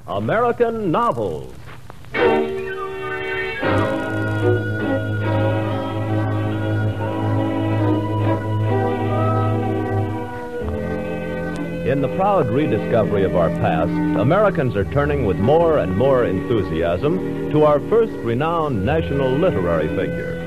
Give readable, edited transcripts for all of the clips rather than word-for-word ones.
American Novels. In the proud rediscovery of our past, Americans are turning with more and more enthusiasm to our first renowned national literary figure.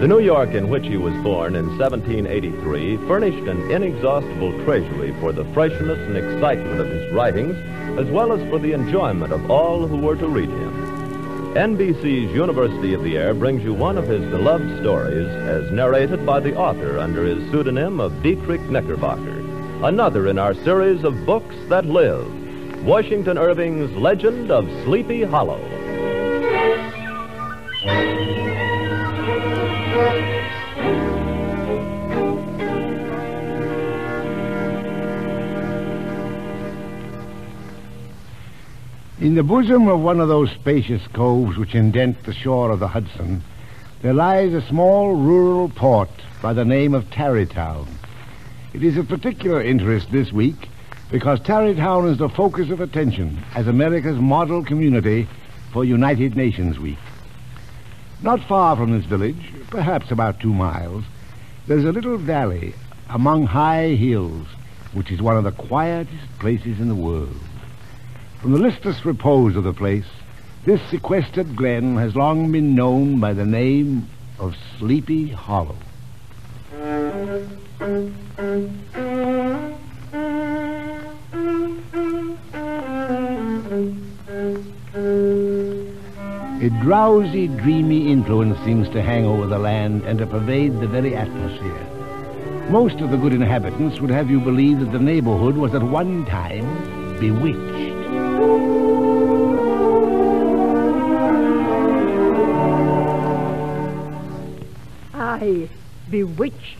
The New York in which he was born in 1783 furnished an inexhaustible treasury for the freshness and excitement of his writings, as well as for the enjoyment of all who were to read him. NBC's University of the Air brings you one of his beloved stories as narrated by the author under his pseudonym of Dietrich Knickerbocker. Another in our series of books that live, Washington Irving's Legend of Sleepy Hollow. In the bosom of one of those spacious coves which indent the shore of the Hudson, there lies a small rural port by the name of Tarrytown. It is of particular interest this week because Tarrytown is the focus of attention as America's model community for United Nations Week. Not far from this village, perhaps about 2 miles, there's a little valley among high hills, which is one of the quietest places in the world. From the listless repose of the place, this sequestered glen has long been known by the name of Sleepy Hollow. A drowsy, dreamy influence seems to hang over the land and to pervade the very atmosphere. Most of the good inhabitants would have you believe that the neighborhood was at one time bewitched. Aye, bewitched.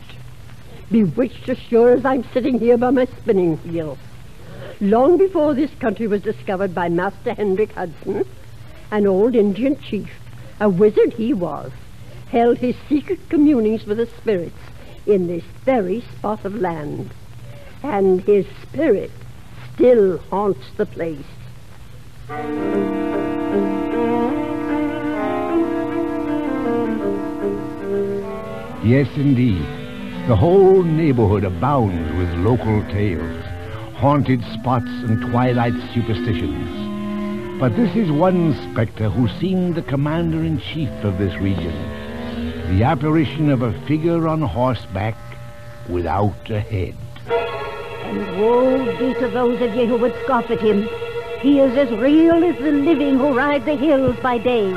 Bewitched as sure as I'm sitting here by my spinning wheel. Long before this country was discovered by Master Hendrick Hudson, an old Indian chief, a wizard he was, held his secret communings with the spirits in this very spot of land. And his spirit still haunts the place. Yes, indeed. The whole neighborhood abounds with local tales, haunted spots and twilight superstitions. But this is one specter who seemed the commander-in-chief of this region, the apparition of a figure on horseback without a head. And woe be to those of ye who would scoff at him. He is as real as the living who ride the hills by day.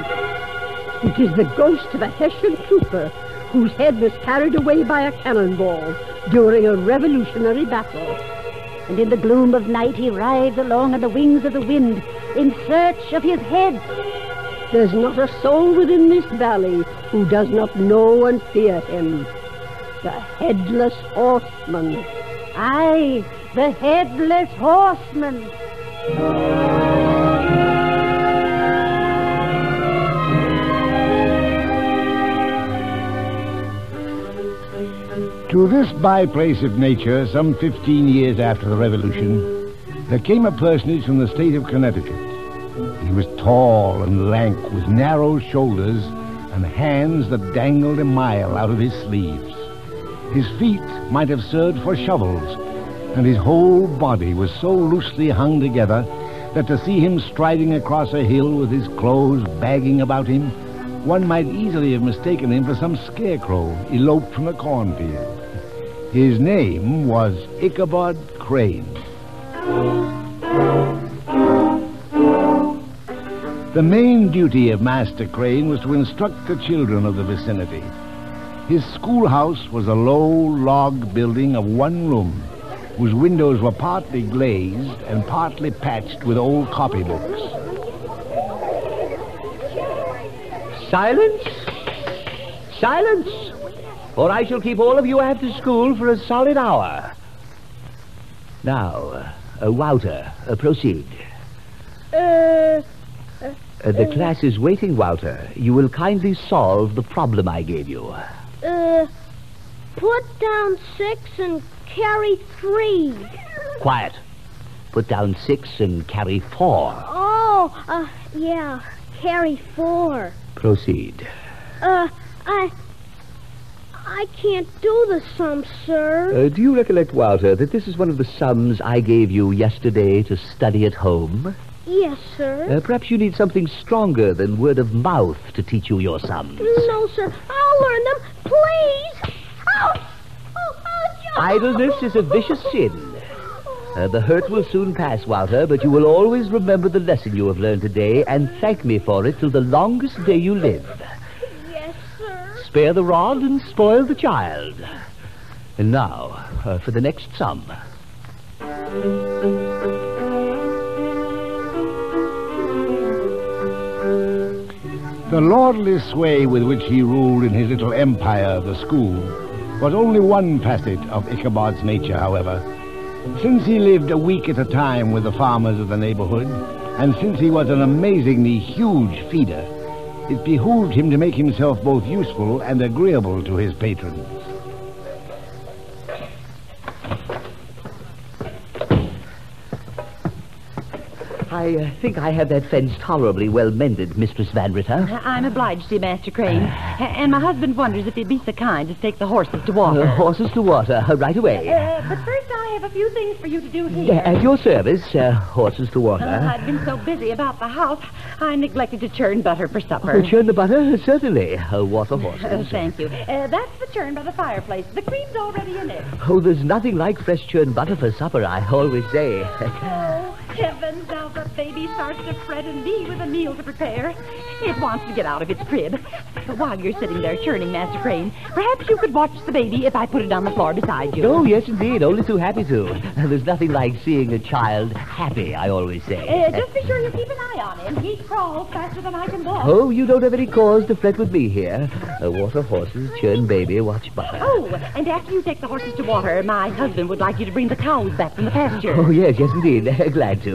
It is the ghost of a Hessian trooper whose head was carried away by a cannonball during a revolutionary battle. And in the gloom of night he rides along on the wings of the wind in search of his head. There's not a soul within this valley who does not know and fear him. The Headless Horseman. Aye, the Headless Horseman. To this byplace of nature, some 15 years after the Revolution, there came a personage from the state of Connecticut. He was tall and lank, with narrow shoulders and hands that dangled a mile out of his sleeves. His feet might have served for shovels, and his whole body was so loosely hung together that to see him striding across a hill with his clothes bagging about him, one might easily have mistaken him for some scarecrow eloped from a cornfield. His name was Ichabod Crane. The main duty of Master Crane was to instruct the children of the vicinity. His schoolhouse was a low log building of one room, whose windows were partly glazed and partly patched with old copybooks. Silence! Silence! Or I shall keep all of you after school for a solid hour. Now, Wouter, proceed. The class is waiting, Wouter. You will kindly solve the problem I gave you. Put down 6 and carry 3. Quiet. Put down 6 and carry 4. All Yeah. Carry 4. Proceed. I can't do the sum, sir. Do you recollect, Walter, that this is one of the sums I gave you yesterday to study at home? Yes, sir. Perhaps you need something stronger than word of mouth to teach you your sums. No, sir. I'll learn them. Please. Idleness is a vicious sin. The hurt will soon pass, Walter, but you will always remember the lesson you have learned today and thank me for it till the longest day you live. Yes, sir. Spare the rod and spoil the child. And now, for the next sum. The lordly sway with which he ruled in his little empire, the school, was only one facet of Ichabod's nature, however. Since he lived a week at a time with the farmers of the neighborhood, and since he was an amazingly huge feeder, it behooved him to make himself both useful and agreeable to his patrons. I think I have that fence tolerably well mended, Mistress Van Ritter. I'm obliged to you, Master Crane. And my husband wonders if you'd be so kind as to take the horses to water. Horses to water, right away. But first I have a few things for you to do here. At your service, horses to water. I've been so busy about the house, I neglected to churn butter for supper. Churn the butter? Certainly. Water horses. Thank you. That's the churn by the fireplace. The cream's already in it. Oh, there's nothing like fresh churned butter for supper, I always say. Oh, heavens, now the baby starts to fret and me with a meal to prepare. It wants to get out of its crib. But while you're sitting there churning, Master Crane, perhaps you could watch the baby if I put it on the floor beside you. Oh, yes, indeed. Only too happy to. There's nothing like seeing a child happy, I always say. Just be sure you keep an eye on him. He crawls faster than I can walk. Oh, you don't have any cause to fret with me here. Water horses, churn baby, watch butter. Oh, and after you take the horses to water, my husband would like you to bring the cows back from the pasture. Oh, yes, indeed. Glad to.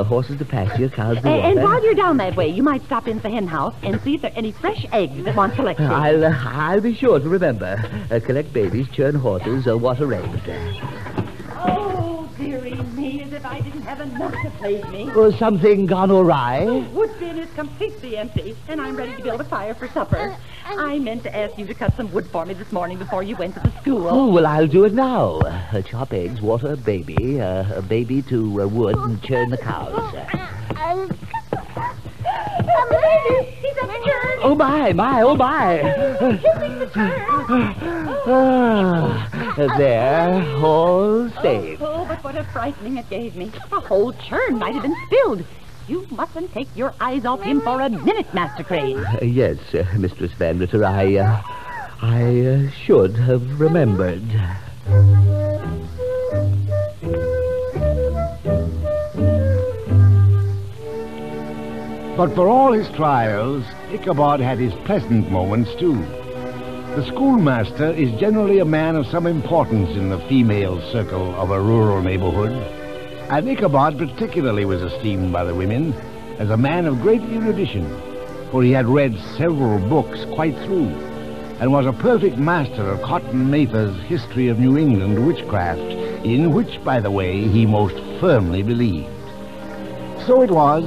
Horses to pasture, cows to water. And while you're down that way, you might stop into the hen house and see if there are any fresh eggs that want collecting. I'll be sure to remember. Collect babies, churn horses, water eggs. Oh, dearie me, as if I didn't have enough to plague me. Something gone awry? The wood bin is completely empty, and I'm ready to build a fire for supper. I meant to ask you to cut some wood for me this morning before you went to the school. Oh, well, I'll do it now. Chop eggs, water baby, a baby to wood, and churn the cows. He's upstairs. Oh, my, oh, my. There, all safe. Oh, but what a frightening it gave me. A whole churn might have been spilled. You mustn't take your eyes off him for a minute, Master Crane. Yes, Mistress Van Ritter, I should have remembered. But for all his trials, Ichabod had his pleasant moments, too. The schoolmaster is generally a man of some importance in the female circle of a rural neighborhood, and Ichabod particularly was esteemed by the women as a man of great erudition, for he had read several books quite through, and was a perfect master of Cotton Mather's History of New England Witchcraft, in which, by the way, he most firmly believed. So it was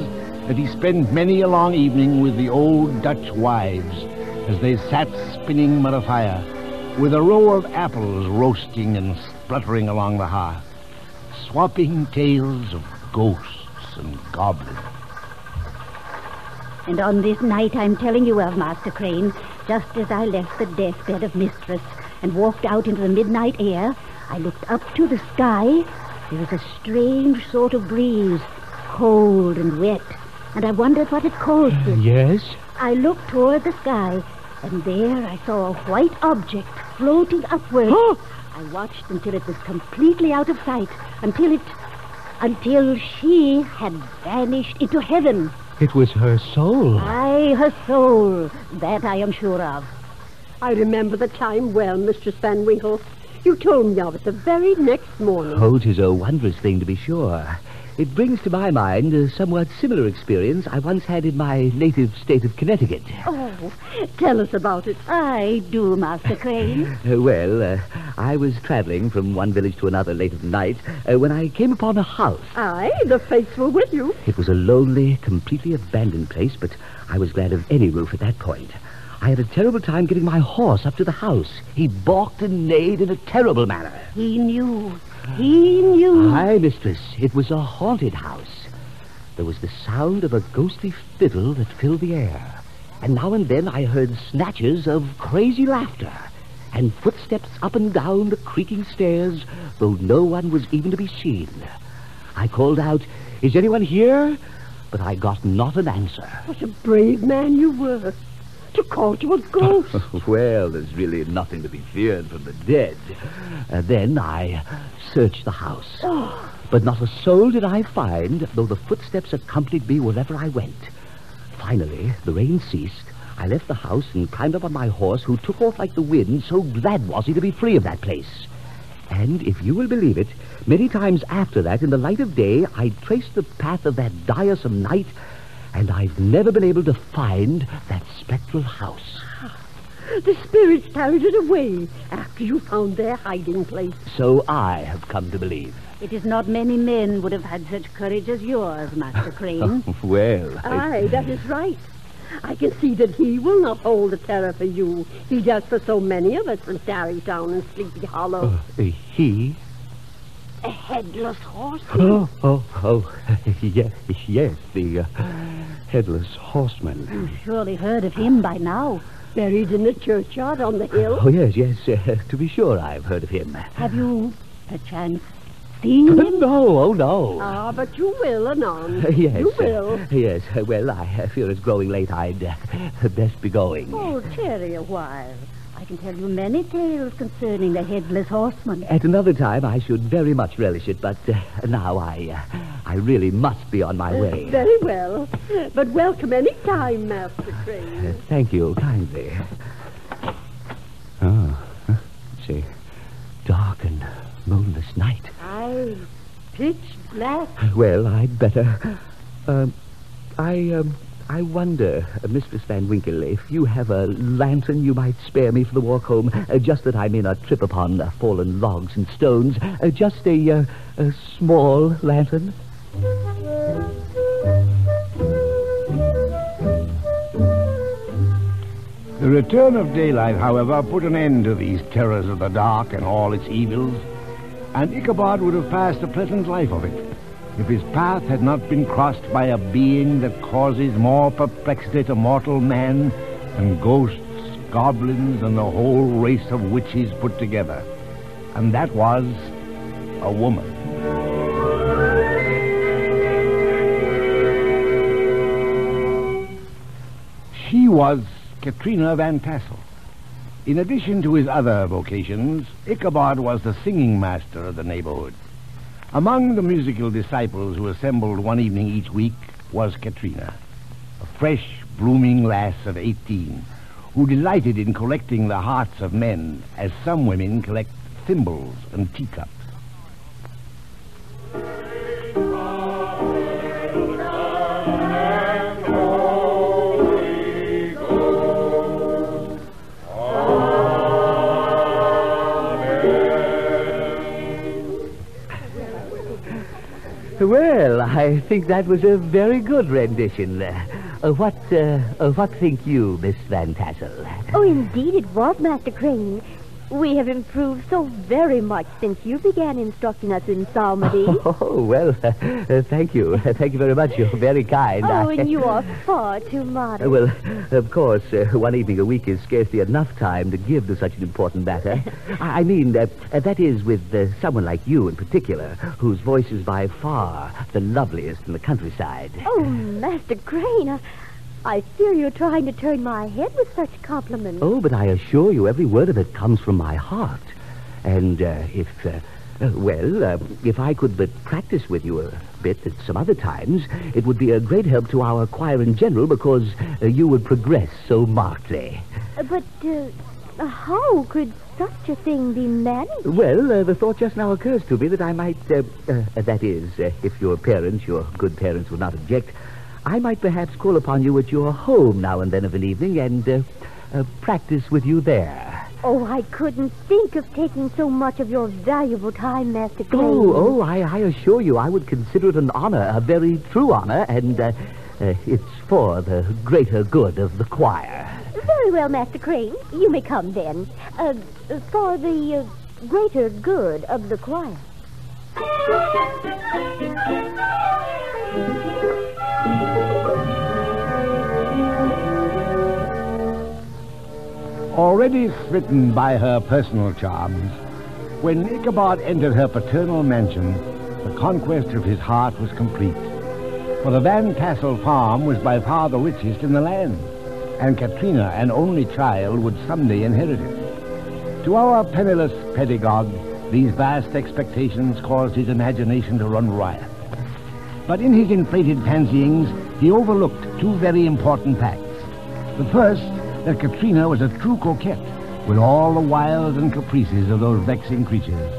that he spent many a long evening with the old Dutch wives as they sat spinning by the fire, with a row of apples roasting and spluttering along the hearth, swapping tales of ghosts and goblins. And on this night I'm telling you of, Master Crane, just as I left the deathbed of Mistress and walked out into the midnight air, I looked up to the sky. There was a strange sort of breeze, cold and wet, and I wondered what it caused it. Yes? I looked toward the sky, and there I saw a white object floating upward. I watched until it was completely out of sight, until she had vanished into heaven. It was her soul. Aye, her soul. That I am sure of. I remember the time well, Mistress Van Winkle. You told me of it the very next morning. Oh, 'tis a wondrous thing, to be sure. It brings to my mind a somewhat similar experience I once had in my native state of Connecticut. Oh, Tell us about it. I do, Master Crane. I was traveling from one village to another late at night when I came upon a house. Aye, the fates were with you. It was a lonely, completely abandoned place, but I was glad of any roof at that point. I had a terrible time getting my horse up to the house. He balked and neighed in a terrible manner. He knew. He knew. Aye, mistress, it was a haunted house. There was the sound of a ghostly fiddle that filled the air. And now and then I heard snatches of crazy laughter and footsteps up and down the creaking stairs, though no one was even to be seen. I called out, "Is anyone here?" But I got not an answer. What a brave man you were. To call to a ghost. Well, there's really nothing to be feared from the dead. Then I searched the house. But not a soul did I find, though the footsteps accompanied me wherever I went. Finally, the rain ceased. I left the house and climbed up on my horse, who took off like the wind, so glad was he to be free of that place. And, if you will believe it, many times after that, in the light of day, I traced the path of that diresome night, and I've never been able to find that spectral house. The spirits carried it away after you found their hiding place. So I have come to believe. It is not many men would have had such courage as yours, Master Crane. Well, Aye, that is right. I can see that he will not hold the terror for you. He does for so many of us in Tarrytown and Sleepy Hollow. He? A headless horseman. Yes, the headless horseman. You've surely heard of him by now. Buried in the churchyard on the hill. Oh, yes, to be sure I've heard of him. Have you, perchance, seen him? No. Ah, but you will anon. Yes. You will. Yes, well, I fear it's growing late. I'd best be going. Oh, tarry a while. I can tell you many tales concerning the headless horseman. At another time, I should very much relish it, but now I really must be on my way. Very well. But welcome any time, Master Crane. Thank you kindly. It's a dark and moonless night. Aye, pitch black. Well, I'd better. I wonder, Mistress Van Winkle, if you have a lantern you might spare me for the walk home, just that I may not trip upon fallen logs and stones. Just a small lantern. The return of daylight, however, put an end to these terrors of the dark and all its evils, and Ichabod would have passed a pleasant life of it if his path had not been crossed by a being that causes more perplexity to mortal man than ghosts, goblins, and the whole race of witches put together. And that was a woman. She was Katrina Van Tassel. In addition to his other vocations, Ichabod was the singing master of the neighborhood. Among the musical disciples who assembled one evening each week was Katrina, a fresh, blooming lass of 18, who delighted in collecting the hearts of men as some women collect thimbles and teacups. Well, I think that was a very good rendition. What think you, Miss Van Tassel? Oh, indeed it was, Master Crane. We have improved so very much since you began instructing us in psalmody. Oh, well, thank you. Thank you very much. You're very kind. Oh, and you are far too modest. Well, of course, one evening a week is scarcely enough time to give to such an important matter. I mean, that is with someone like you in particular, whose voice is by far the loveliest in the countryside. Oh, Master Crane, I fear you're trying to turn my head with such compliments. Oh, but I assure you every word of it comes from my heart. And if I could but practice with you a bit at some other times, it would be a great help to our choir in general, because you would progress so markedly. But how could such a thing be managed? Well, the thought just now occurs to me that I might, that is, if your good parents would not object, I might perhaps call upon you at your home now and then of an evening and practice with you there. Oh, I couldn't think of taking so much of your valuable time, Master Crane. I assure you I would consider it an honor, a very true honor, and it's for the greater good of the choir. Very well, Master Crane. You may come then. For the greater good of the choir. Already smitten by her personal charms, when Ichabod entered her paternal mansion, the conquest of his heart was complete. For the Van Tassel farm was by far the richest in the land, and Katrina, an only child, would someday inherit it. To our penniless pedagogue, these vast expectations caused his imagination to run riot. But in his inflated fancyings, he overlooked two very important facts. The first, that Katrina was a true coquette, with all the wiles and caprices of those vexing creatures.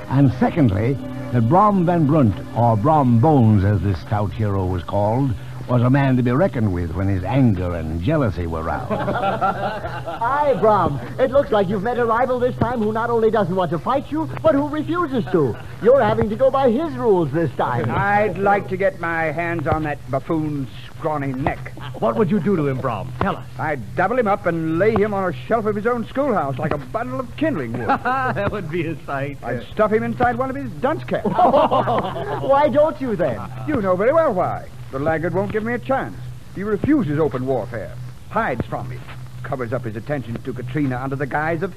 And secondly, that Brom Van Brunt, or Brom Bones as this stout hero was called, was a man to be reckoned with when his anger and jealousy were roused. Hi, Brom. It looks like you've met a rival this time who not only doesn't want to fight you, but who refuses to. You're having to go by his rules this time. I'd like to get my hands on that buffoon's scrawny neck. What would you do to him, Brom? Tell us. I'd double him up and lay him on a shelf of his own schoolhouse like a bundle of kindling wood. That would be a sight. I'd stuff him inside one of his dunce caps. Why don't you, then? You know very well why. The laggard won't give me a chance. He refuses open warfare, hides from me, covers up his attentions to Katrina under the guise of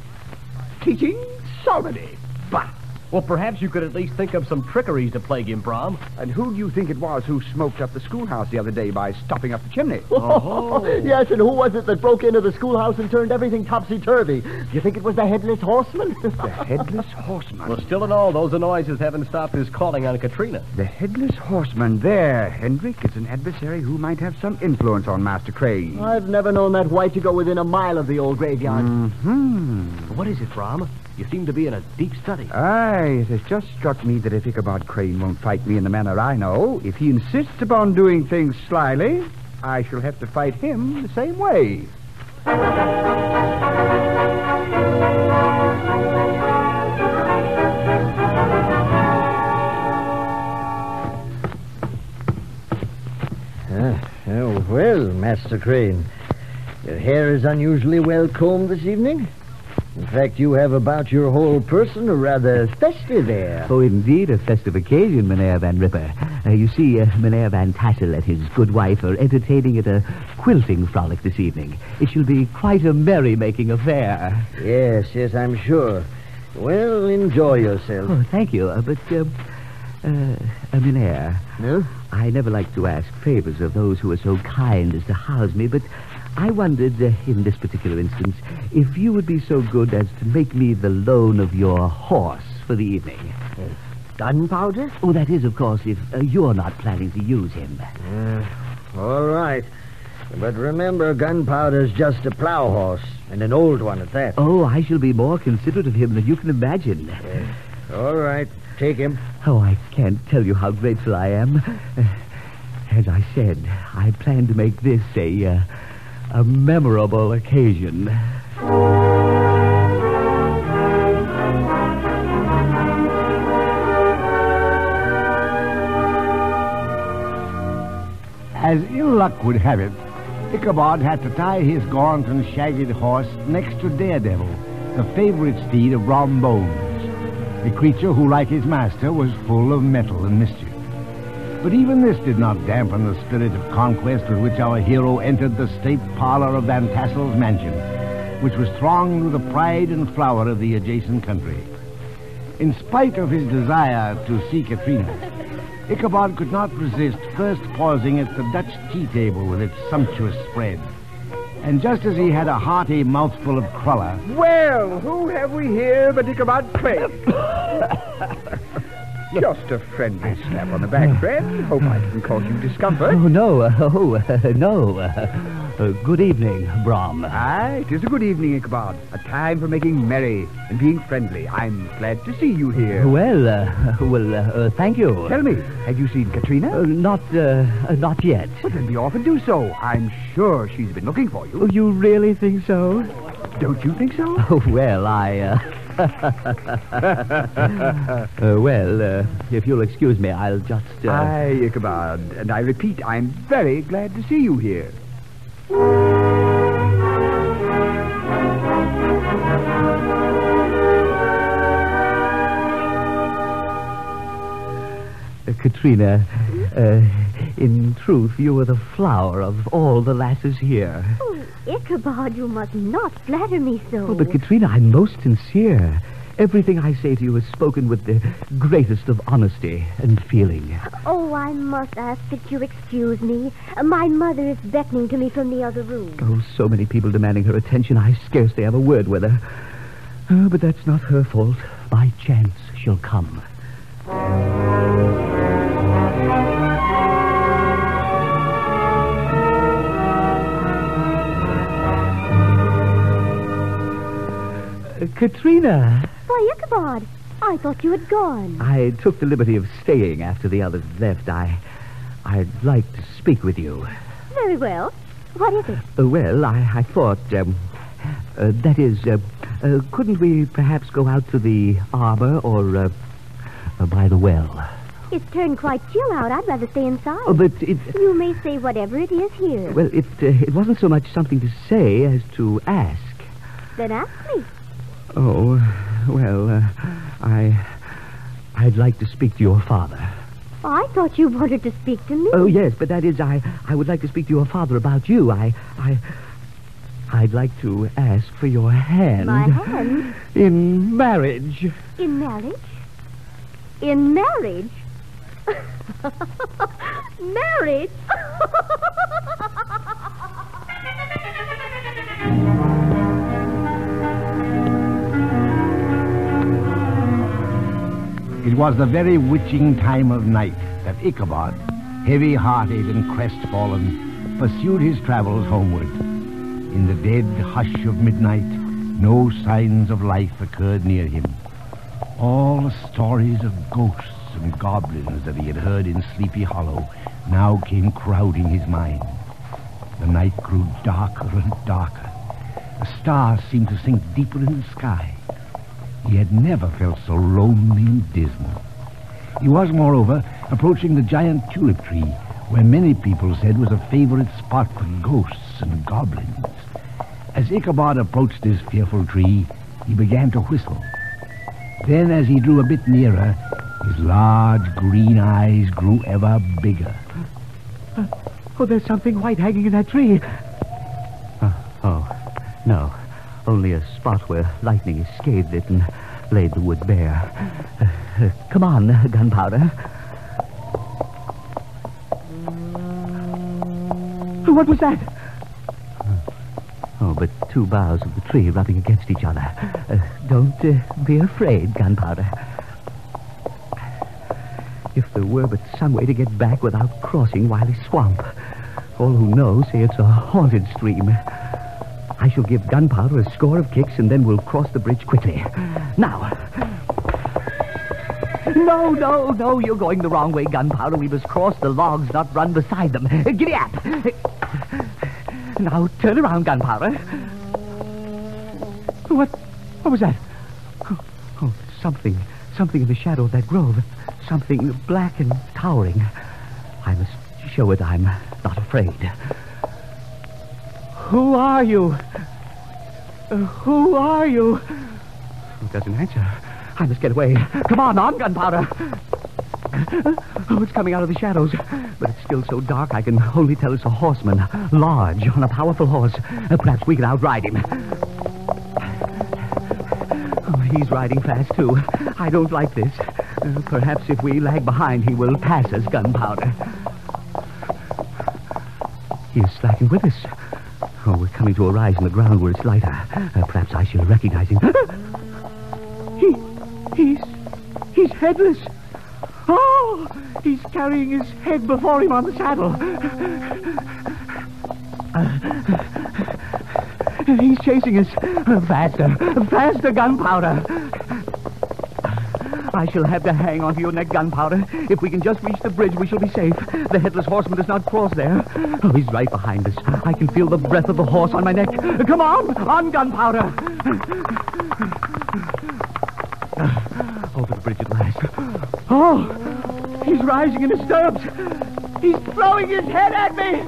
teaching psalmody. Bah! Well, perhaps you could at least think of some trickeries to plague him, Brom. And who do you think it was who smoked up the schoolhouse the other day by stopping up the chimney? Yes, and who was it that broke into the schoolhouse and turned everything topsy-turvy? Do you think it was the Headless Horseman? The Headless Horseman? Well, still in all, those noises haven't stopped his calling on Katrina. The Headless Horseman there, Hendrik, is an adversary who might have some influence on Master Crane. I've never known that white to go within a mile of the old graveyard. What is it, Brom? You seem to be in a deep study. Aye, it has just struck me that if Ichabod Crane won't fight me in the manner I know, if he insists upon doing things slyly, I shall have to fight him the same way. Well, Master Crane, your hair is unusually well combed this evening. In fact, you have about your whole person a rather festive air. Oh, indeed, a festive occasion, Mynheer Van Ripper. You see, Mynheer Van Tassel and his good wife are entertaining at a quilting frolic this evening. It shall be quite a merry-making affair. Yes, I'm sure. Well, enjoy yourself. Oh, thank you. Mynheer, No? I never like to ask favors of those who are so kind as to house me, but I wondered, in this particular instance, if you would be so good as to make me the loan of your horse for the evening. Gunpowder? Oh, that is, of course, if you're not planning to use him. All right. But remember, Gunpowder's just a plow horse, and an old one at that. Oh, I shall be more considerate of him than you can imagine. All right, take him. Oh, I can't tell you how grateful I am. As I said, I plan to make this a memorable occasion. As ill luck would have it, Ichabod had to tie his gaunt and shaggy horse next to Daredevil, the favorite steed of Brom Bones, a creature who, like his master, was full of mettle and mischief. But even this did not dampen the spirit of conquest with which our hero entered the state parlor of Van Tassel's mansion, which was thronged with the pride and flower of the adjacent country. In spite of his desire to see Katrina, Ichabod could not resist first pausing at the Dutch tea table with its sumptuous spread. And just as he had a hearty mouthful of cruller... Well, who have we here but Ichabod Crane? Just a friendly slap on the back, friend. Hope I didn't cause you discomfort. Oh, no. No. Good evening, Brom. Aye, it is a good evening, Ichabod. A time for making merry and being friendly. I'm glad to see you here. Well, thank you. Tell me, have you seen Katrina? Not yet. Well, then be off and do so. I'm sure she's been looking for you. Oh, you really think so? Don't you think so? Oh, well, if you'll excuse me, I'll just... Aye, Ichabod, and I repeat, I'm very glad to see you here. Katrina, in truth, you were the flower of all the lasses here. Oh, Ichabod, you must not flatter me so. Oh, but Katrina, I'm most sincere. Everything I say to you is spoken with the greatest of honesty and feeling. Oh, I must ask that you excuse me. My mother is beckoning to me from the other room. Oh, so many people demanding her attention, I scarcely have a word with her. Oh, but that's not her fault. By chance, she'll come. Katrina! Why, Ichabod, I thought you had gone. I took the liberty of staying after the others left. I'd like to speak with you. Very well. What is it? I thought, that is, couldn't we perhaps go out to the arbor or by the well? It's turned quite chill out. I'd rather stay inside. Oh, but it... You may say whatever it is here. Well, it wasn't so much something to say as to ask. Then ask me. Oh, well, I'd like to speak to your father. I thought you wanted to speak to me. Oh, yes, but that is, I would like to speak to your father about you. I'd like to ask for your hand. My hand? In marriage. In marriage? In marriage? Marriage? It was the very witching time of night that Ichabod, heavy-hearted and crestfallen, pursued his travels homeward. In the dead hush of midnight, no signs of life occurred near him. All the stories of ghosts and goblins that he had heard in Sleepy Hollow now came crowding his mind. The night grew darker and darker. The stars seemed to sink deeper in the sky. He had never felt so lonely and dismal. He was, moreover, approaching the giant tulip tree, where many people said was a favorite spot for ghosts and goblins. As Ichabod approached this fearful tree, he began to whistle. Then, as he drew a bit nearer, his large green eyes grew ever bigger. Oh, there's something white hanging in that tree. No. Only a spot where lightning escaped it and laid the wood bare. Come on, Gunpowder. What was that? Oh, but two boughs of the tree rubbing against each other. Don't be afraid, Gunpowder. If there were but some way to get back without crossing Wiley Swamp. All who know say it's a haunted stream. I shall give Gunpowder a score of kicks, and then we'll cross the bridge quickly. Now. No, you're going the wrong way, Gunpowder. We must cross the logs, not run beside them. Giddy up. Now, turn around, Gunpowder. What was that? Oh, something in the shadow of that grove. Something black and towering. I must show it I'm not afraid. Who are you? Who are you? It doesn't answer. I must get away. Come on, Gunpowder. Oh, it's coming out of the shadows. But it's still so dark I can only tell it's a horseman. Large, on a powerful horse. Perhaps we can outride him. Oh, he's riding fast, too. I don't like this. Perhaps if we lag behind, he will pass us, Gunpowder. He is slacking with us. Oh, we're coming to a rise in the ground where it's lighter. Perhaps I shall recognize him. He's headless. Oh, he's carrying his head before him on the saddle. He's chasing us. Faster, faster, Gunpowder. I shall have to hang onto your neck, Gunpowder. If we can just reach the bridge, we shall be safe. The Headless Horseman does not cross there. Oh, he's right behind us. I can feel the breath of the horse on my neck. Come on, Gunpowder. Over the bridge at last. Oh, he's rising in his stirrups. He's throwing his head at me.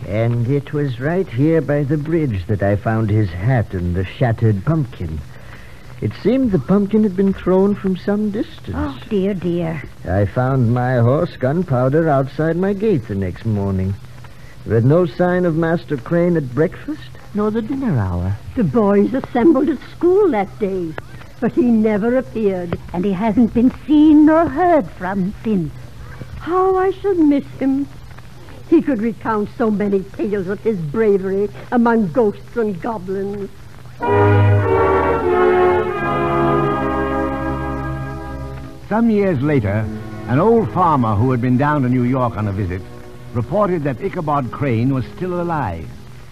And it was right here by the bridge that I found his hat and the shattered pumpkin. It seemed the pumpkin had been thrown from some distance. Oh, dear, dear. I found my horse, Gunpowder, outside my gate the next morning. There was no sign of Master Crane at breakfast, nor the dinner hour. The boys assembled at school that day, but he never appeared. And he hasn't been seen nor heard from since. How I shall miss him. He could recount so many tales of his bravery among ghosts and goblins. Some years later, an old farmer who had been down to New York on a visit reported that Ichabod Crane was still alive,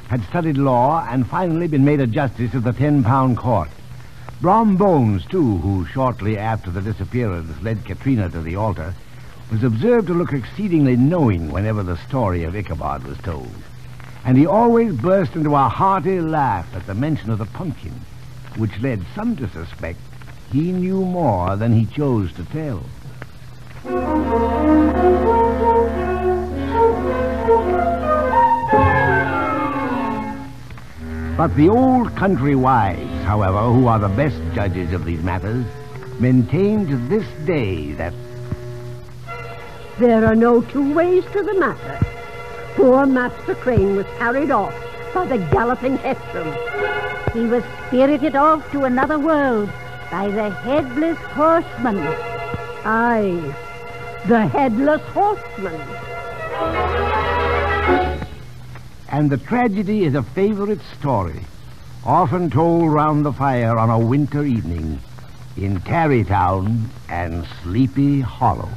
had studied law, and finally been made a justice of the 10-pound court. Brom Bones, too, who shortly after the disappearance led Katrina to the altar, was observed to look exceedingly knowing whenever the story of Ichabod was told. And he always burst into a hearty laugh at the mention of the pumpkin, which led some to suspect he knew more than he chose to tell. But the old country wives, however, who are the best judges of these matters, maintain to this day that there are no two ways to the matter. Poor Master Crane was carried off by the galloping Hestrom. He was spirited off to another world by the Headless Horseman. Aye, the Headless Horseman. And the tragedy is a favorite story, often told round the fire on a winter evening in Tarrytown and Sleepy Hollow.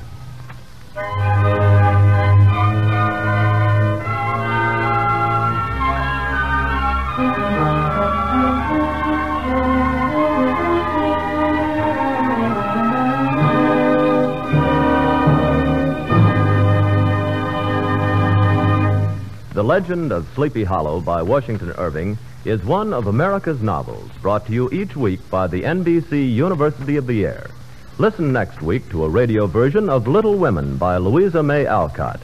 The Legend of Sleepy Hollow by Washington Irving is one of America's novels, brought to you each week by the NBC University of the Air. Listen next week to a radio version of Little Women by Louisa May Alcott.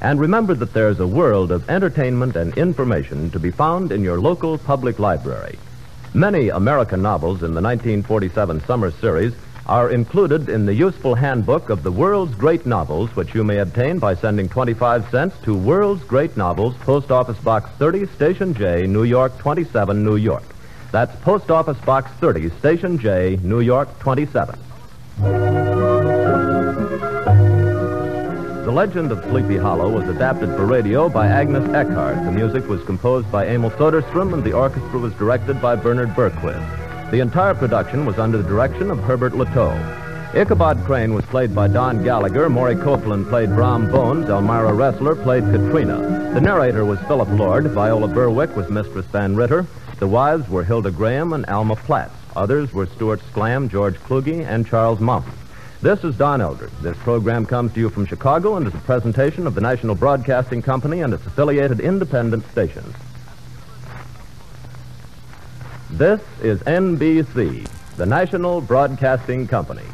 And remember that there's a world of entertainment and information to be found in your local public library. Many American novels in the 1947 summer series are included in the useful handbook of the World's Great Novels, which you may obtain by sending 25 cents to World's Great Novels, Post Office Box 30, Station J, New York 27, New York. That's Post Office Box 30, Station J, New York 27. The Legend of Sleepy Hollow was adapted for radio by Agnes Eckhart. The music was composed by Emil Soderstrom, and the orchestra was directed by Bernard Berquist. The entire production was under the direction of Herbert Latow. Ichabod Crane was played by Don Gallagher, Maury Copeland played Brom Bones, Elmira Ressler played Katrina. The narrator was Philip Lord, Viola Berwick was Mistress Van Ritter. The wives were Hilda Graham and Alma Platts. Others were Stuart Sklam, George Kluge, and Charles Mumford. This is Don Eldred. This program comes to you from Chicago and is a presentation of the National Broadcasting Company and its affiliated independent stations. This is NBC, the National Broadcasting Company.